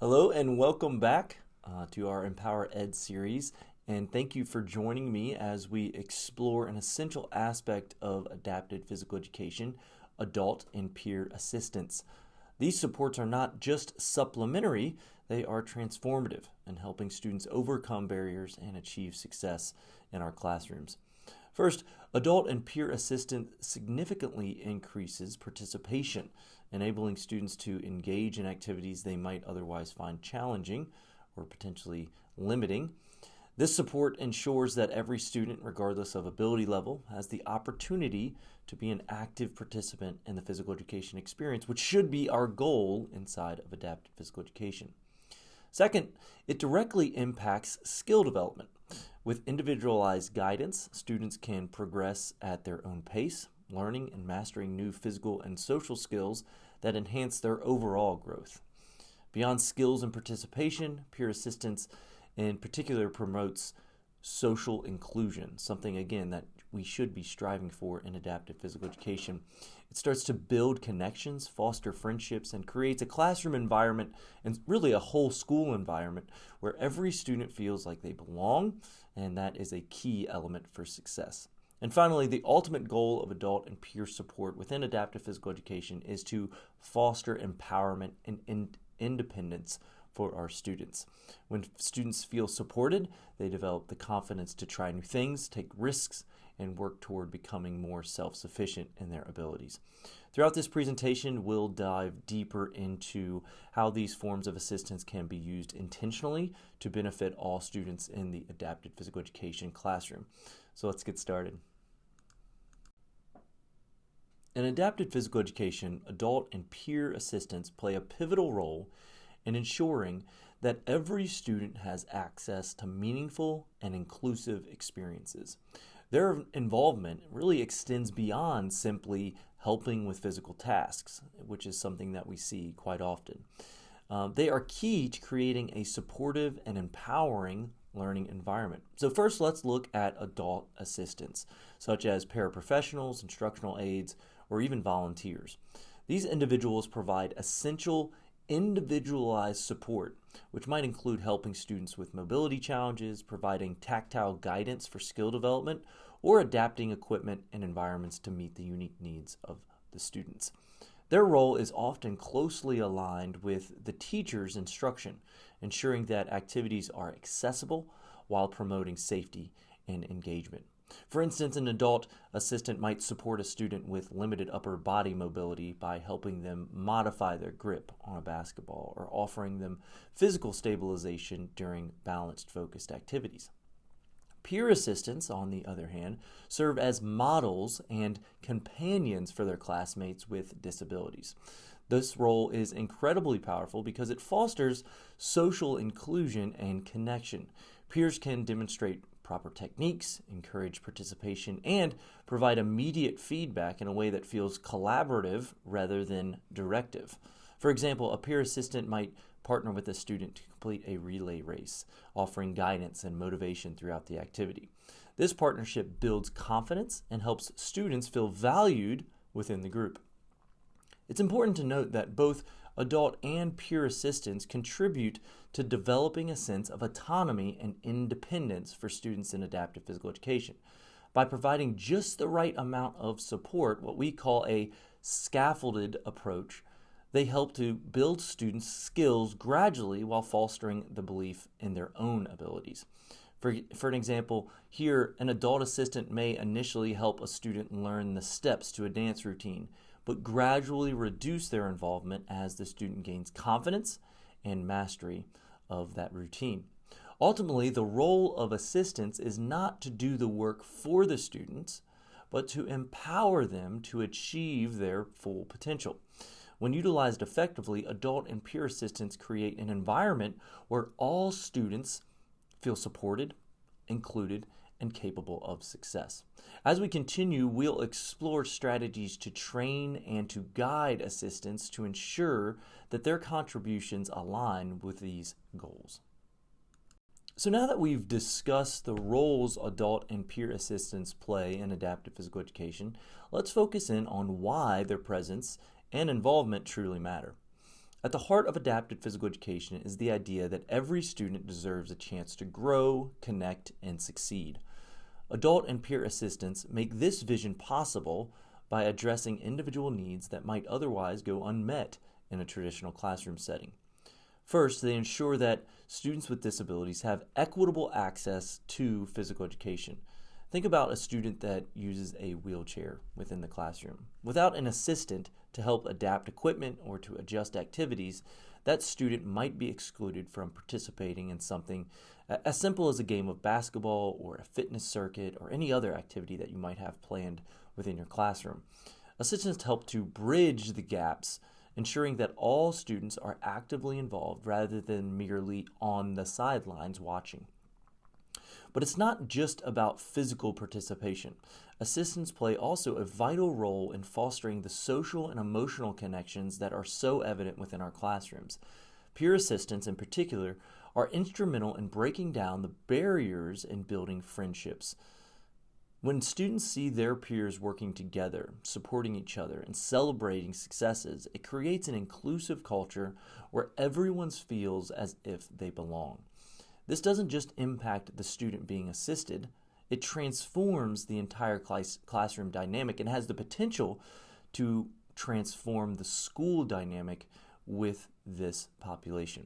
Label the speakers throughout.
Speaker 1: Hello and welcome back to our EmpowerED series, and thank you for joining me as we explore an essential aspect of adapted physical education, adult and peer assistance. These supports are not just supplementary, they are transformative in helping students overcome barriers and achieve success in our classrooms. First, adult and peer assistance significantly increases participation, enabling students to engage in activities they might otherwise find challenging or potentially limiting. This support ensures that every student, regardless of ability level, has the opportunity to be an active participant in the physical education experience, which should be our goal inside of adapted physical education. Second, it directly impacts skill development. With individualized guidance, students can progress at their own pace, learning and mastering new physical and social skills that enhance their overall growth. Beyond skills and participation, peer assistance in particular promotes social inclusion, something again that we should be striving for in adaptive physical education. It starts to build connections, foster friendships, and creates a classroom environment and really a whole school environment where every student feels like they belong, and that is a key element for success. And finally, the ultimate goal of adult and peer support within adaptive physical education is to foster empowerment and independence for our students. When students feel supported, they develop the confidence to try new things, take risks, and work toward becoming more self-sufficient in their abilities. Throughout this presentation, we'll dive deeper into how these forms of assistance can be used intentionally to benefit all students in the adapted physical education classroom. So let's get started. In adapted physical education, adult and peer assistants play a pivotal role in ensuring that every student has access to meaningful and inclusive experiences. Their involvement really extends beyond simply helping with physical tasks, which is something that we see quite often. They are key to creating a supportive and empowering learning environment. So first, let's look at adult assistants, such as paraprofessionals, instructional aides, or even volunteers. These individuals provide essential individualized support, which might include helping students with mobility challenges, providing tactile guidance for skill development, or adapting equipment and environments to meet the unique needs of the students. Their role is often closely aligned with the teacher's instruction, ensuring that activities are accessible while promoting safety and engagement. For instance, an adult assistant might support a student with limited upper body mobility by helping them modify their grip on a basketball or offering them physical stabilization during balanced, focused activities. Peer assistants, on the other hand, serve as models and companions for their classmates with disabilities. This role is incredibly powerful because it fosters social inclusion and connection. Peers can demonstrate proper techniques, encourage participation, and provide immediate feedback in a way that feels collaborative rather than directive. For example, a peer assistant might partner with a student to complete a relay race, offering guidance and motivation throughout the activity. This partnership builds confidence and helps students feel valued within the group. It's important to note that both adult and peer assistants contribute to developing a sense of autonomy and independence for students in adaptive physical education. By providing just the right amount of support, what we call a scaffolded approach, they help to build students' skills gradually while fostering the belief in their own abilities. For an example, here, an adult assistant may initially help a student learn the steps to a dance routine, but gradually reduce their involvement as the student gains confidence and mastery of that routine. Ultimately, the role of assistants is not to do the work for the students, but to empower them to achieve their full potential. When utilized effectively, adult and peer assistants create an environment where all students feel supported, included, and capable of success. As we continue, we'll explore strategies to train and to guide assistants to ensure that their contributions align with these goals. So now that we've discussed the roles adult and peer assistants play in adaptive physical education, let's focus in on why their presence and involvement truly matter. At the heart of adapted physical education is the idea that every student deserves a chance to grow, connect, and succeed. Adult and peer assistants make this vision possible by addressing individual needs that might otherwise go unmet in a traditional classroom setting. First, they ensure that students with disabilities have equitable access to physical education. Think about a student that uses a wheelchair within the classroom. Without an assistant to help adapt equipment or to adjust activities, that student might be excluded from participating in something as simple as a game of basketball or a fitness circuit or any other activity that you might have planned within your classroom. Assistants help to bridge the gaps, ensuring that all students are actively involved rather than merely on the sidelines watching. But it's not just about physical participation. Assistants play also a vital role in fostering the social and emotional connections that are so evident within our classrooms. Peer assistants, in particular, are instrumental in breaking down the barriers in building friendships. When students see their peers working together, supporting each other, and celebrating successes, it creates an inclusive culture where everyone feels as if they belong. This doesn't just impact the student being assisted, it transforms the entire classroom dynamic and has the potential to transform the school dynamic with this population.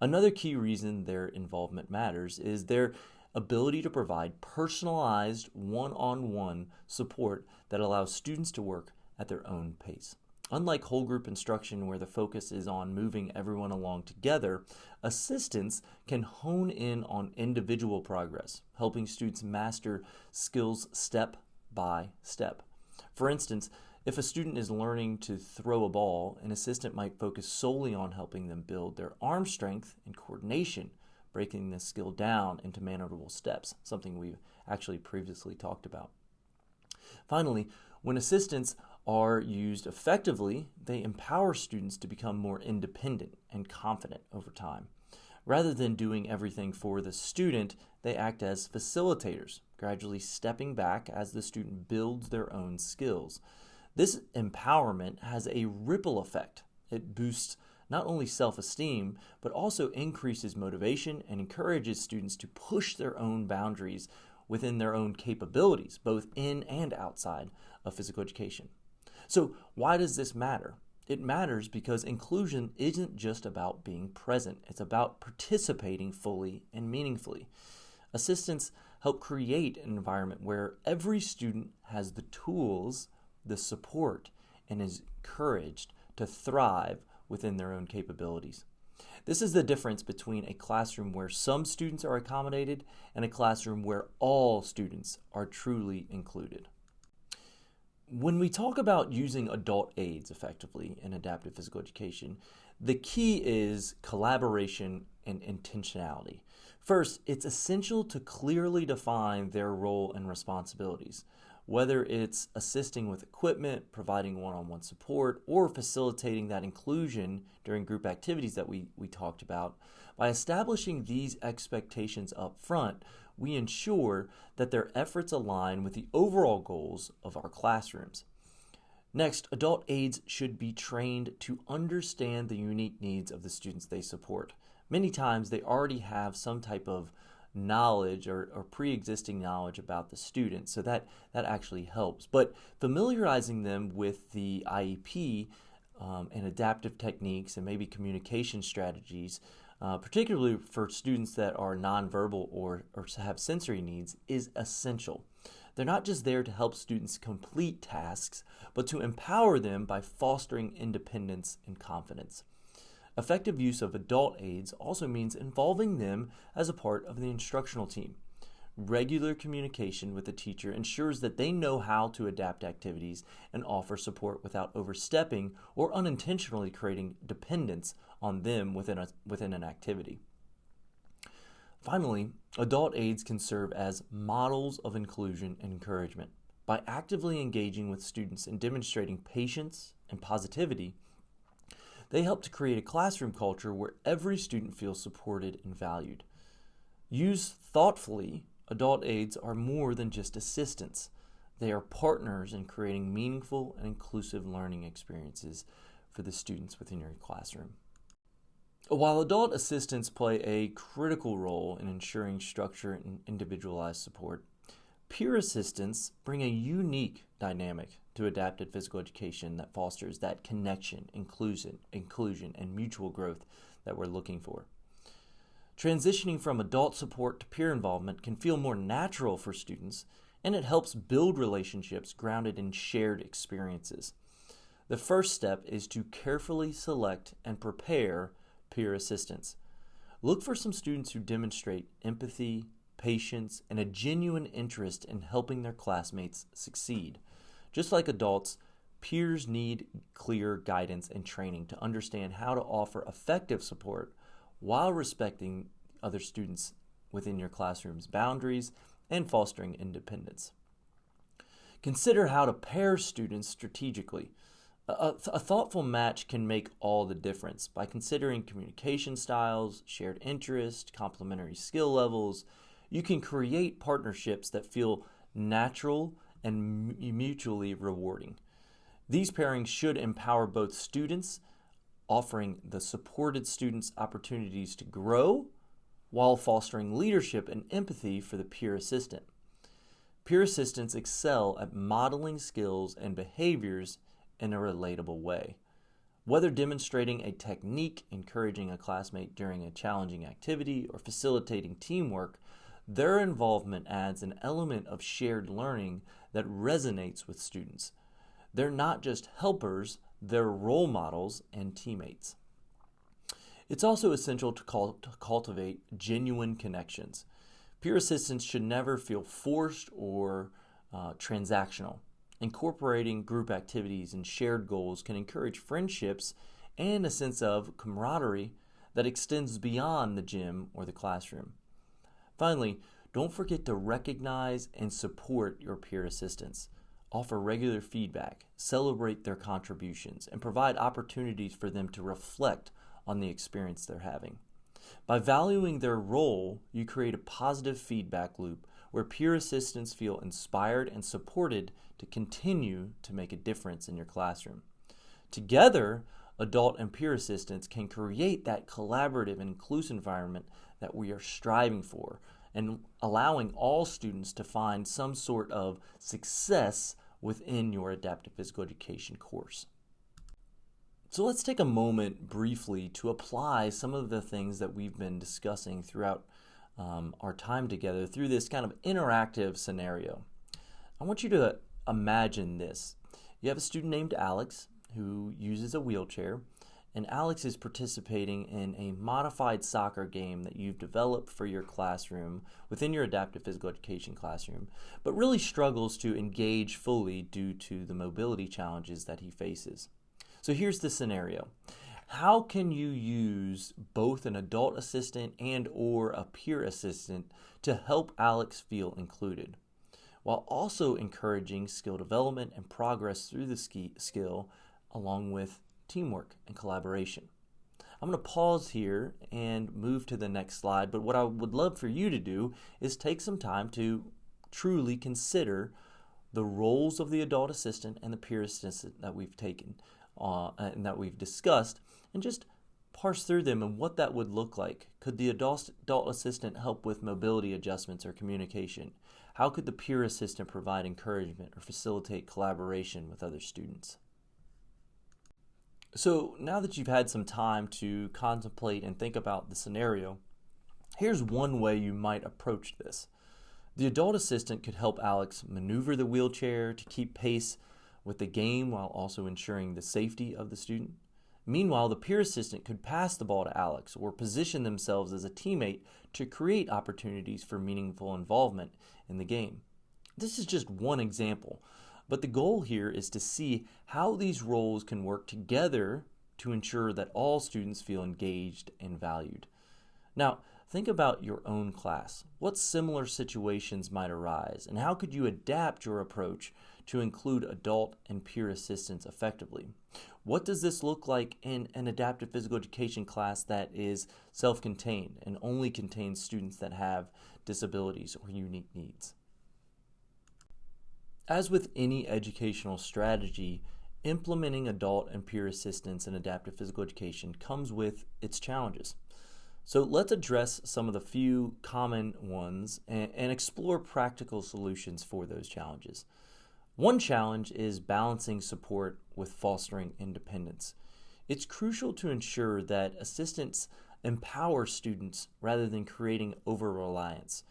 Speaker 1: Another key reason their involvement matters is their ability to provide personalized one-on-one support that allows students to work at their own pace. Unlike whole group instruction where the focus is on moving everyone along together, assistants can hone in on individual progress, helping students master skills step by step. For instance, if a student is learning to throw a ball, an assistant might focus solely on helping them build their arm strength and coordination, breaking this skill down into manageable steps, something we've actually previously talked about. Finally, when assistants are used effectively, they empower students to become more independent and confident over time. Rather than doing everything for the student, they act as facilitators, gradually stepping back as the student builds their own skills. This empowerment has a ripple effect. It boosts not only self-esteem, but also increases motivation and encourages students to push their own boundaries within their own capabilities, both in and outside of physical education. So why does this matter? It matters because inclusion isn't just about being present. It's about participating fully and meaningfully. Assistants help create an environment where every student has the tools, the support, and is encouraged to thrive within their own capabilities. This is the difference between a classroom where some students are accommodated and a classroom where all students are truly included. When we talk about using adult aids effectively in adaptive physical education, the key is collaboration and intentionality. First, it's essential to clearly define their role and responsibilities. Whether it's assisting with equipment, providing one-on-one support, or facilitating that inclusion during group activities that we talked about, by establishing these expectations up front, we ensure that their efforts align with the overall goals of our classrooms. Next, adult aides should be trained to understand the unique needs of the students they support. Many times they already have some type of knowledge or pre-existing knowledge about the student, so that actually helps. But familiarizing them with the IEP and adaptive techniques and maybe communication strategies, particularly for students that are nonverbal or have sensory needs, is essential. They're not just there to help students complete tasks, but to empower them by fostering independence and confidence. Effective use of adult aides also means involving them as a part of the instructional team. Regular communication with the teacher ensures that they know how to adapt activities and offer support without overstepping or unintentionally creating dependence on them within an activity. Finally, adult aides can serve as models of inclusion and encouragement. By actively engaging with students and demonstrating patience and positivity, they help to create a classroom culture where every student feels supported and valued. Used thoughtfully, adult aides are more than just assistants. They are partners in creating meaningful and inclusive learning experiences for the students within your classroom. While adult assistants play a critical role in ensuring structure and individualized support, peer assistants bring a unique dynamic to adapted physical education that fosters that connection, inclusion, and mutual growth that we're looking for. Transitioning from adult support to peer involvement can feel more natural for students, and it helps build relationships grounded in shared experiences. The first step is to carefully select and prepare peer assistants. Look for some students who demonstrate empathy, patience, and a genuine interest in helping their classmates succeed. Just like adults, peers need clear guidance and training to understand how to offer effective support while respecting other students within your classroom's boundaries and fostering independence. Consider how to pair students strategically. A thoughtful match can make all the difference by considering communication styles, shared interests, complementary skill levels. You can create partnerships that feel natural and mutually rewarding. These pairings should empower both students, offering the supported students opportunities to grow while fostering leadership and empathy for the peer assistant. Peer assistants excel at modeling skills and behaviors in a relatable way. Whether demonstrating a technique, encouraging a classmate during a challenging activity, or facilitating teamwork, their involvement adds an element of shared learning that resonates with students. They're not just helpers, they're role models and teammates. It's also essential to cultivate genuine connections. Peer assistants should never feel forced or transactional. Incorporating group activities and shared goals can encourage friendships and a sense of camaraderie that extends beyond the gym or the classroom. Finally, don't forget to recognize and support your peer assistants. Offer regular feedback, celebrate their contributions, and provide opportunities for them to reflect on the experience they're having. By valuing their role, you create a positive feedback loop where peer assistants feel inspired and supported to continue to make a difference in your classroom. Together, adult and peer assistants can create that collaborative and inclusive environment that we are striving for and allowing all students to find some sort of success within your adaptive physical education course. So let's take a moment briefly to apply some of the things that we've been discussing throughout our time together through this kind of interactive scenario. I want you to imagine this. You have a student named Alex who uses a wheelchair, and Alex is participating in a modified soccer game that you've developed for your classroom within your adaptive physical education classroom, but really struggles to engage fully due to the mobility challenges that he faces. So here's the scenario. How can you use both an adult assistant and or a peer assistant to help Alex feel included, while also encouraging skill development and progress through the skill along with teamwork and collaboration? I'm going to pause here and move to the next slide, but what I would love for you to do is take some time to truly consider the roles of the adult assistant and the peer assistant that we've taken and that we've discussed, and just parse through them and what that would look like. Could the adult assistant help with mobility adjustments or communication? How could the peer assistant provide encouragement or facilitate collaboration with other students? So now that you've had some time to contemplate and think about the scenario, here's one way you might approach this. The adult assistant could help Alex maneuver the wheelchair to keep pace with the game while also ensuring the safety of the student. Meanwhile, the peer assistant could pass the ball to Alex or position themselves as a teammate to create opportunities for meaningful involvement in the game. This is just one example, but the goal here is to see how these roles can work together to ensure that all students feel engaged and valued. Now, think about your own class. What similar situations might arise, and how could you adapt your approach to include adult and peer assistants effectively? What does this look like in an adaptive physical education class that is self-contained and only contains students that have disabilities or unique needs? As with any educational strategy, implementing adult and peer assistance in adaptive physical education comes with its challenges. So let's address some of the few common ones and explore practical solutions for those challenges. One challenge is balancing support with fostering independence. It's crucial to ensure that assistance empowers students rather than creating over-reliance.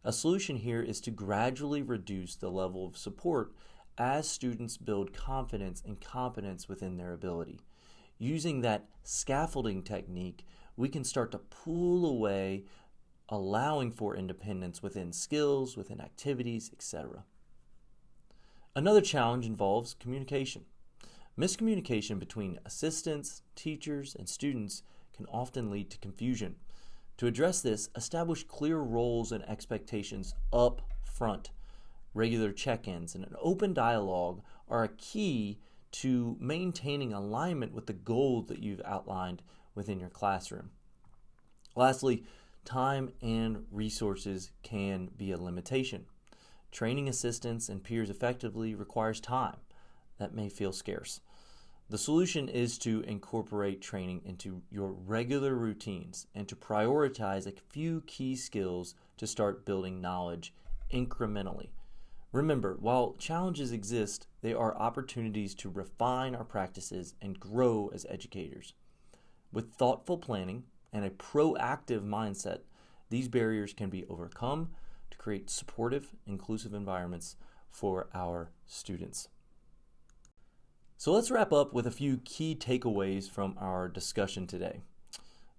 Speaker 1: A solution here is to gradually reduce the level of support as students build confidence and competence within their ability. Using that scaffolding technique, we can start to pull away, allowing for independence within skills, within activities, etc. Another challenge involves communication. Miscommunication between assistants, teachers, and students can often lead to confusion. To address this, establish clear roles and expectations up front. Regular check-ins and an open dialogue are a key to maintaining alignment with the goals that you've outlined within your classroom. Lastly, time and resources can be a limitation. Training assistants and peers effectively requires time that may feel scarce. The solution is to incorporate training into your regular routines and to prioritize a few key skills to start building knowledge incrementally. Remember, while challenges exist, they are opportunities to refine our practices and grow as educators. With thoughtful planning and a proactive mindset, these barriers can be overcome to create supportive, inclusive environments for our students. So let's wrap up with a few key takeaways from our discussion today.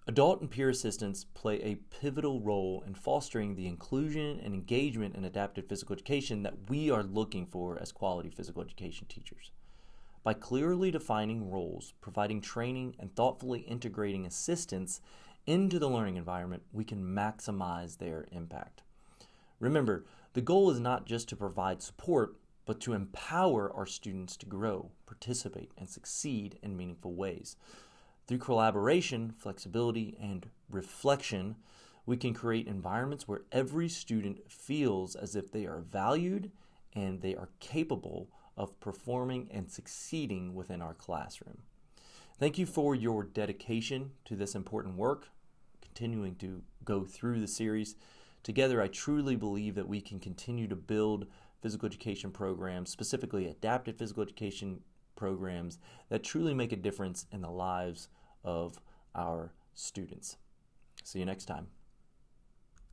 Speaker 1: Adult and peer assistants play a pivotal role in fostering the inclusion and engagement in adaptive physical education that we are looking for as quality physical education teachers. By clearly defining roles, providing training, and thoughtfully integrating assistants into the learning environment, we can maximize their impact. Remember, the goal is not just to provide support, but to empower our students to grow, participate, and succeed in meaningful ways. Through collaboration, flexibility, and reflection, we can create environments where every student feels as if they are valued and they are capable of performing and succeeding within our classroom. Thank you for your dedication to this important work, continuing to go through the series. Together, I truly believe that we can continue to build physical education programs, specifically adaptive physical education programs that truly make a difference in the lives of our students. See you next time.